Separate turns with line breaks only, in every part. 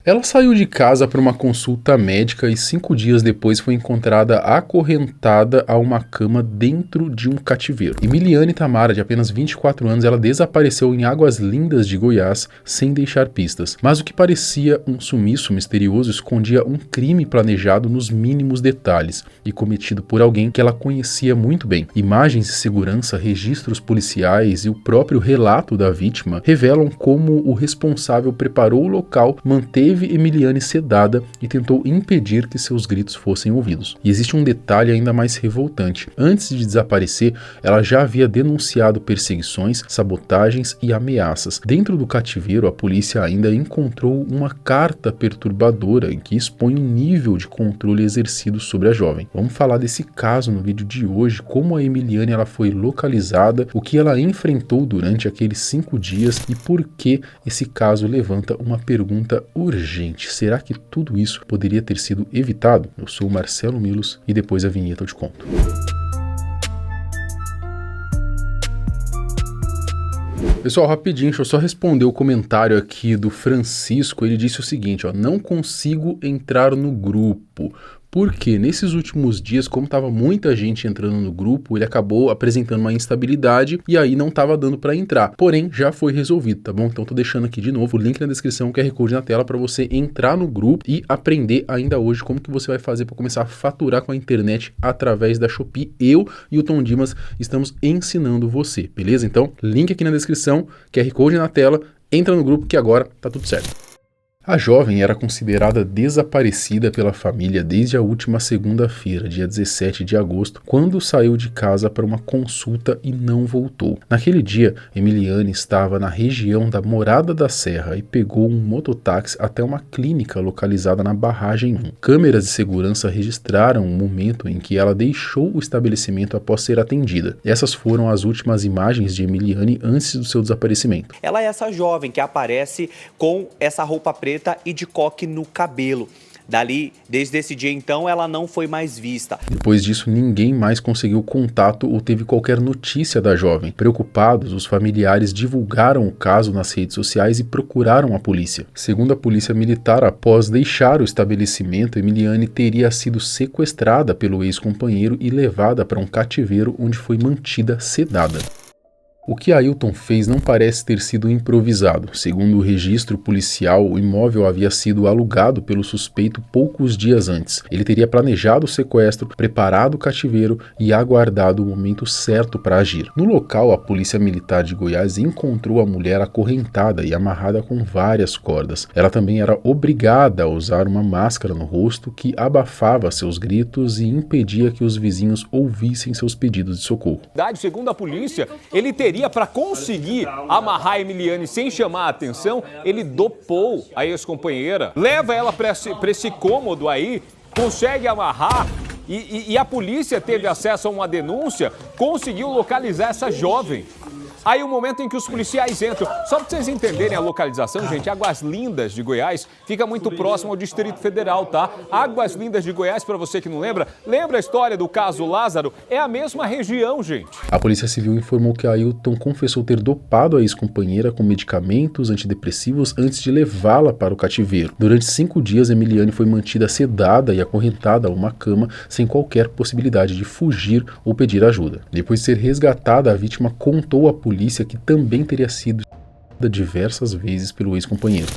Ela saiu de casa para uma consulta médica e 5 dias depois foi encontrada acorrentada a uma cama dentro de um cativeiro. Emiliane Tamara, de apenas 24 anos, ela desapareceu em Águas Lindas de Goiás sem deixar pistas. Mas o que parecia um sumiço misterioso escondia um crime planejado nos mínimos detalhes e cometido por alguém que ela conhecia muito bem. Imagens de segurança, registros policiais e o próprio relato da vítima revelam como o responsável preparou o local, manteve Emiliane sedada e tentou impedir que seus gritos fossem ouvidos. E existe um detalhe ainda mais revoltante. Antes de desaparecer, ela já havia denunciado perseguições, sabotagens e ameaças. Dentro do cativeiro, a polícia ainda encontrou uma carta perturbadora em que expõe o nível de controle exercido sobre a jovem. Vamos falar desse caso no vídeo de hoje, como a Emiliane ela foi localizada, o que ela enfrentou durante aqueles 5 dias e por que esse caso levanta uma pergunta urgente. Será que tudo isso poderia ter sido evitado? Eu sou o Marcelo Milos e depois a vinheta eu te conto. Pessoal, rapidinho, deixa eu só responder o comentário aqui do Francisco. Ele disse o seguinte, não consigo entrar no grupo. Porque nesses últimos dias, como estava muita gente entrando no grupo, ele acabou apresentando uma instabilidade e aí não estava dando para entrar. Porém, já foi resolvido, tá bom? Então tô deixando aqui de novo o link na descrição, o QR Code na tela para você entrar no grupo e aprender ainda hoje como que você vai fazer para começar a faturar com a internet através da Shopee. Eu e o Tom Dimas estamos ensinando você, beleza? Então, link aqui na descrição, QR Code na tela, entra no grupo que agora tá tudo certo. A jovem era considerada desaparecida pela família desde a última segunda-feira, dia 17 de agosto, quando saiu de casa para uma consulta e não voltou. Naquele dia, Emiliane estava na região da Morada da Serra e pegou um mototáxi até uma clínica localizada na Barragem 1. Câmeras de segurança registraram o momento em que ela deixou o estabelecimento após ser atendida. Essas foram as últimas imagens de Emiliane antes do seu desaparecimento.
Ela é essa jovem que aparece com essa roupa preta e de coque no cabelo. Dali, desde esse dia então, ela não foi mais vista.
Depois disso, ninguém mais conseguiu contato ou teve qualquer notícia da jovem. Preocupados, os familiares divulgaram o caso nas redes sociais e procuraram a polícia. Segundo a polícia militar, após deixar o estabelecimento, Emiliane teria sido sequestrada pelo ex-companheiro e levada para um cativeiro onde foi mantida sedada. O que Ailton fez não parece ter sido improvisado. Segundo o registro policial, o imóvel havia sido alugado pelo suspeito poucos dias antes. Ele teria planejado o sequestro, preparado o cativeiro e aguardado o momento certo para agir. No local, a Polícia Militar de Goiás encontrou a mulher acorrentada e amarrada com várias cordas. Ela também era obrigada a usar uma máscara no rosto que abafava seus gritos e impedia que os vizinhos ouvissem seus pedidos de socorro.
Segundo a polícia, ele teria para conseguir amarrar a Emiliane sem chamar a atenção, ele dopou a ex-companheira, leva ela para esse cômodo aí, consegue amarrar e a polícia teve acesso a uma denúncia, conseguiu localizar essa jovem. Aí o momento em que os policiais entram, só para vocês entenderem a localização, gente, Águas Lindas de Goiás fica muito próximo ao Distrito Federal, tá? Águas Lindas de Goiás, para você que não lembra a história do caso Lázaro, é a mesma região, gente.
A Polícia Civil informou que Ailton confessou ter dopado a ex-companheira com medicamentos antidepressivos antes de levá-la para o cativeiro. Durante 5 dias, Emiliane foi mantida sedada e acorrentada a uma cama sem qualquer possibilidade de fugir ou pedir ajuda. Depois de ser resgatada, a vítima contou à polícia que também teria sido diversas vezes pelo ex-companheiro.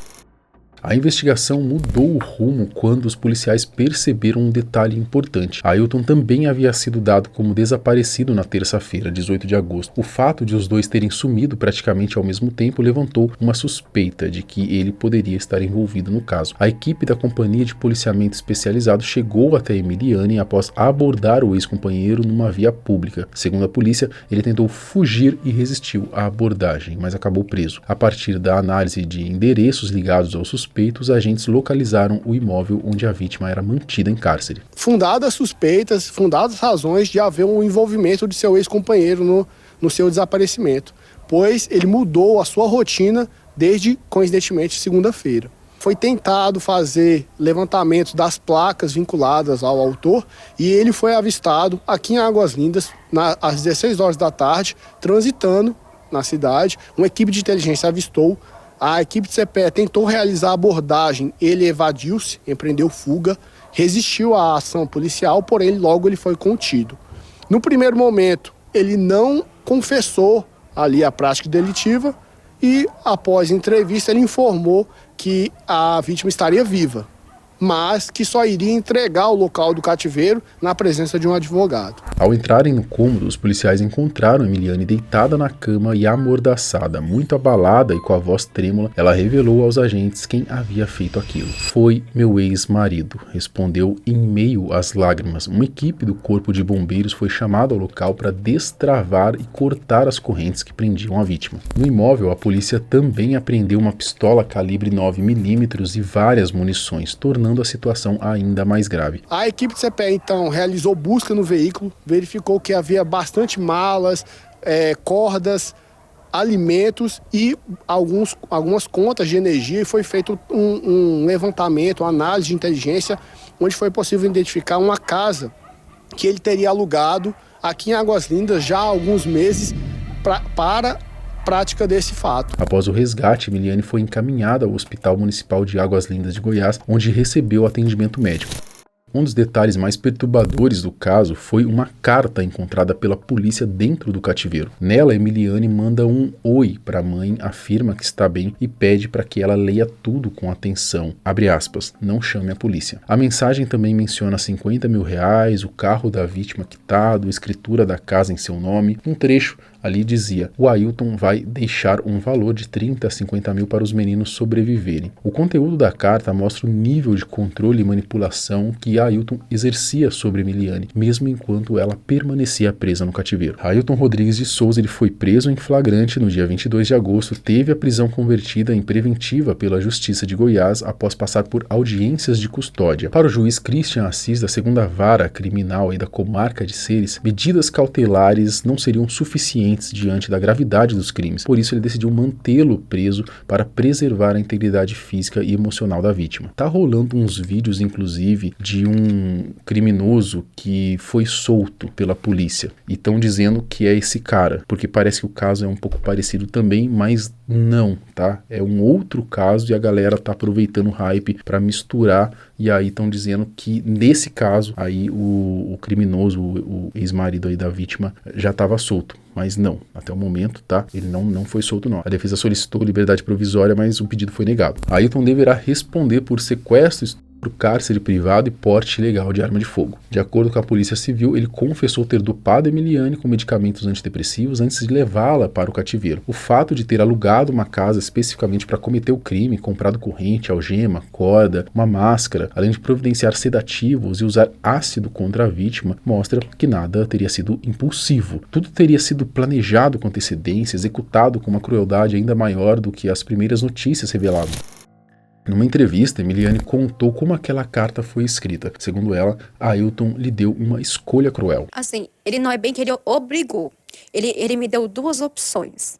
A investigação mudou o rumo quando os policiais perceberam um detalhe importante. Ailton também havia sido dado como desaparecido na terça-feira, 18 de agosto. O fato de os dois terem sumido praticamente ao mesmo tempo levantou uma suspeita de que ele poderia estar envolvido no caso. A equipe da Companhia de Policiamento Especializado chegou até Emiliane após abordar o ex-companheiro numa via pública. Segundo a polícia, ele tentou fugir e resistiu à abordagem, mas acabou preso. A partir da análise de endereços ligados ao suspeito, os agentes localizaram o imóvel onde a vítima era mantida em cárcere.
Fundadas suspeitas, fundadas razões de haver um envolvimento de seu ex-companheiro no seu desaparecimento, pois ele mudou a sua rotina desde, coincidentemente, segunda-feira. Foi tentado fazer levantamento das placas vinculadas ao autor e ele foi avistado aqui em Águas Lindas, às 16 horas da tarde, transitando na cidade. Uma equipe de inteligência avistou A equipe de CPE tentou realizar a abordagem, ele evadiu-se, empreendeu fuga, resistiu à ação policial, porém logo ele foi contido. No primeiro momento, ele não confessou ali a prática delitiva e, após entrevista, ele informou que a vítima estaria viva, mas que só iria entregar o local do cativeiro na presença de um advogado.
Ao entrarem no cômodo, os policiais encontraram Emiliane deitada na cama e amordaçada. Muito abalada e com a voz trêmula, ela revelou aos agentes quem havia feito aquilo. Foi meu ex-marido, respondeu em meio às lágrimas. Uma equipe do Corpo de Bombeiros foi chamada ao local para destravar e cortar as correntes que prendiam a vítima. No imóvel, a polícia também apreendeu uma pistola calibre 9mm e várias munições, tornando a situação ainda mais grave.
A equipe de CPE, então, realizou busca no veículo, verificou que havia bastante malas, cordas, alimentos e algumas contas de energia, e foi feito um levantamento, uma análise de inteligência, onde foi possível identificar uma casa que ele teria alugado aqui em Águas Lindas já há alguns meses para prática desse fato.
Após o resgate, Emiliane foi encaminhada ao Hospital Municipal de Águas Lindas de Goiás, onde recebeu atendimento médico. Um dos detalhes mais perturbadores do caso foi uma carta encontrada pela polícia dentro do cativeiro. Nela, Emiliane manda um oi para a mãe, afirma que está bem e pede para que ela leia tudo com atenção. Abre aspas, não chame a polícia. A mensagem também menciona R$50 mil, o carro da vítima quitado, escritura da casa em seu nome. Um trecho ali dizia: o Ailton vai deixar um valor de 30 a 50 mil para os meninos sobreviverem. O conteúdo da carta mostra o nível de controle e manipulação que Ailton exercia sobre Emiliane, mesmo enquanto ela permanecia presa no cativeiro. Ailton Rodrigues de Souza ele foi preso em flagrante no dia 22 de agosto, teve a prisão convertida em preventiva pela Justiça de Goiás após passar por audiências de custódia. Para o juiz Christian Assis, da 2ª Vara Criminal e da Comarca de Ceres, medidas cautelares não seriam suficientes diante da gravidade dos crimes. Por isso, ele decidiu mantê-lo preso para preservar a integridade física e emocional da vítima. Tá rolando uns vídeos, inclusive, de um criminoso que foi solto pela polícia e estão dizendo que é esse cara, porque parece que o caso é um pouco parecido também, mas não, tá? É um outro caso e a galera tá aproveitando o hype para misturar, e aí estão dizendo que nesse caso aí o criminoso, o ex-marido aí da vítima já estava solto. Mas não, até o momento, tá? Ele não foi solto, não. A defesa solicitou liberdade provisória, mas o pedido foi negado. Ailton deverá responder por sequestro, cárcere privado e porte ilegal de arma de fogo. De acordo com a Polícia Civil, ele confessou ter dopado Emiliane com medicamentos antidepressivos antes de levá-la para o cativeiro. O fato de ter alugado uma casa especificamente para cometer o crime, comprado corrente, algema, corda, uma máscara, além de providenciar sedativos e usar ácido contra a vítima, mostra que nada teria sido impulsivo. Tudo teria sido planejado com antecedência, executado com uma crueldade ainda maior do que as primeiras notícias revelavam. Numa entrevista, Emiliane contou como aquela carta foi escrita. Segundo ela, Ailton lhe deu uma escolha cruel.
Assim, ele não é bem que ele obrigou. Ele me deu duas opções.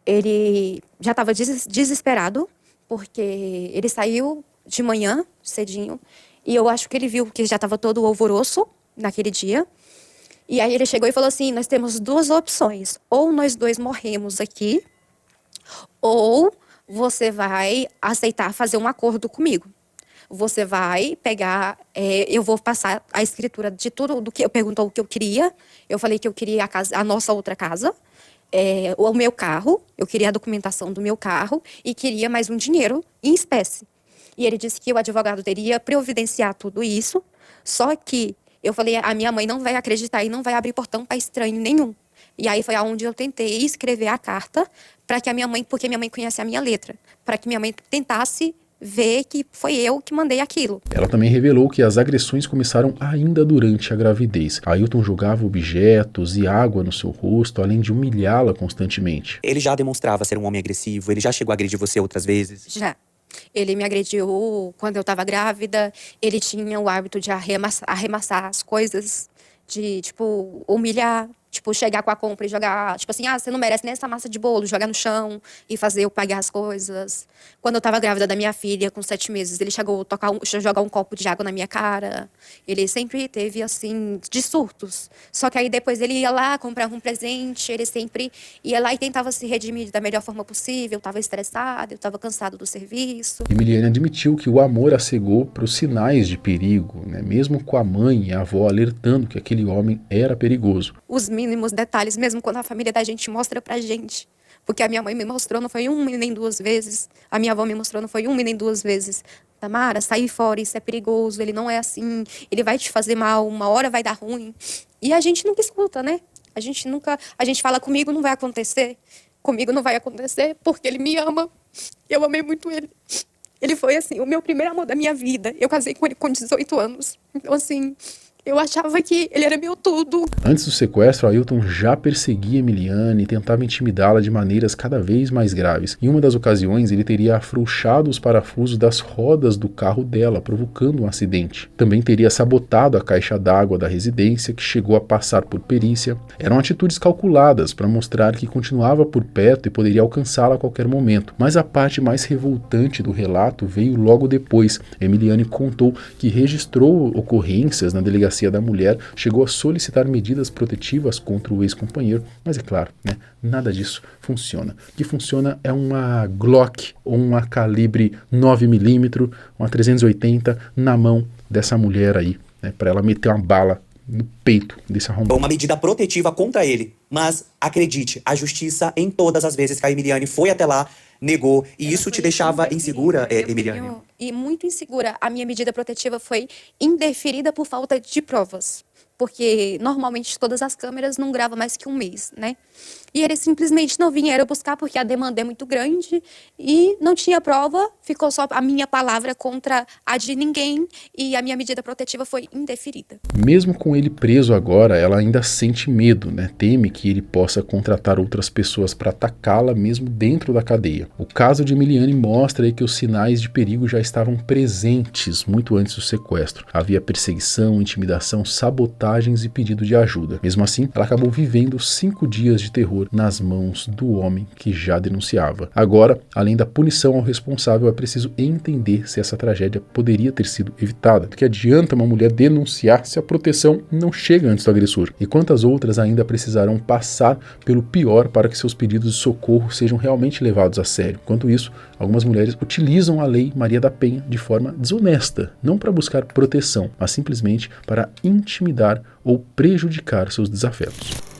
Ele já estava desesperado, porque ele saiu de manhã, cedinho, e eu acho que ele viu que já estava todo alvoroço naquele dia. E aí ele chegou e falou assim, nós temos duas opções. Ou nós dois morremos aqui, ou você vai aceitar fazer um acordo comigo. Você vai pegar, eu vou passar a escritura de tudo do que eu perguntou o que eu queria. Eu falei que eu queria a nossa outra casa, o meu carro, eu queria a documentação do meu carro e queria mais um dinheiro em espécie. E ele disse que o advogado teria providenciar tudo isso, só que eu falei, a minha mãe não vai acreditar e não vai abrir portão para estranho nenhum. E aí foi aonde eu tentei escrever a carta para que a minha mãe, porque minha mãe conhece a minha letra, para que minha mãe tentasse ver que foi eu que mandei aquilo.
Ela também revelou que as agressões começaram ainda durante a gravidez. Ailton jogava objetos e água no seu rosto, além de humilhá-la constantemente.
Ele já demonstrava ser um homem agressivo? Ele já chegou a agredir você outras vezes?
Já. Ele me agrediu quando eu estava grávida, ele tinha o hábito de arremessar as coisas, de, tipo, humilhar. Tipo, chegar com a compra e jogar, tipo assim, você não merece nem essa massa de bolo, jogar no chão e fazer eu pagar as coisas. Quando eu tava grávida da minha filha, com 7 meses, ele chegou a jogar um copo de água na minha cara. Ele sempre teve, assim, de surtos. Só que aí depois ele ia lá, comprava um presente, ele sempre ia lá e tentava se redimir da melhor forma possível. Eu tava estressada, eu tava cansado do serviço.
Emiliane admitiu que o amor a cegou para os sinais de perigo, né? Mesmo com a mãe e a avó alertando que aquele homem era perigoso.
Os mínimos detalhes, mesmo quando a família da gente mostra pra gente. Porque a minha mãe me mostrou, não foi uma e nem 2 vezes. A minha avó me mostrou, não foi uma e nem 2 vezes. Tamara, sai fora, isso é perigoso, ele não é assim, ele vai te fazer mal, uma hora vai dar ruim. E a gente nunca escuta, né? A gente fala, comigo não vai acontecer. Comigo não vai acontecer porque ele me ama. Eu amei muito ele. Ele foi, assim, o meu primeiro amor da minha vida. Eu casei com ele com 18 anos. Então, assim, eu achava que ele era meu tudo.
Antes do sequestro, Ailton já perseguia Emiliane e tentava intimidá-la de maneiras cada vez mais graves. Em uma das ocasiões, ele teria afrouxado os parafusos das rodas do carro dela, provocando um acidente. Também teria sabotado a caixa d'água da residência, que chegou a passar por perícia. Eram atitudes calculadas para mostrar que continuava por perto e poderia alcançá-la a qualquer momento. Mas a parte mais revoltante do relato veio logo depois. Emiliane contou que registrou ocorrências na delegacia da mulher, chegou a solicitar medidas protetivas contra o ex-companheiro, mas é claro, né, nada disso funciona. O que funciona é uma Glock ou uma calibre 9mm, uma 380 na mão dessa mulher aí, né, para ela meter uma bala no peito desse arrombado.
Uma medida protetiva contra ele, mas acredite, a justiça em todas as vezes que a Emiliane foi até lá, negou, e isso te deixava insegura, Emiliane?
E muito insegura. A minha medida protetiva foi indeferida por falta de provas. Porque normalmente todas as câmeras não gravam mais que 1 mês, né? E eles simplesmente não vieram buscar porque a demanda é muito grande e não tinha prova, ficou só a minha palavra contra a de ninguém e a minha medida protetiva foi indeferida.
Mesmo com ele preso agora, ela ainda sente medo, né? Teme que ele possa contratar outras pessoas para atacá-la mesmo dentro da cadeia. O caso de Emiliane mostra aí que os sinais de perigo já estavam presentes muito antes do sequestro. Havia perseguição, intimidação, sabotagens e pedido de ajuda. Mesmo assim, ela acabou vivendo 5 dias de terror nas mãos do homem que já denunciava. Agora, além da punição ao responsável, é preciso entender se essa tragédia poderia ter sido evitada. Porque adianta uma mulher denunciar se a proteção não chega antes do agressor? E quantas outras ainda precisarão passar pelo pior para que seus pedidos de socorro sejam realmente levados a sério? Enquanto isso, algumas mulheres utilizam a Lei Maria da Penha de forma desonesta, não para buscar proteção, mas simplesmente para intimidar ou prejudicar seus desafetos.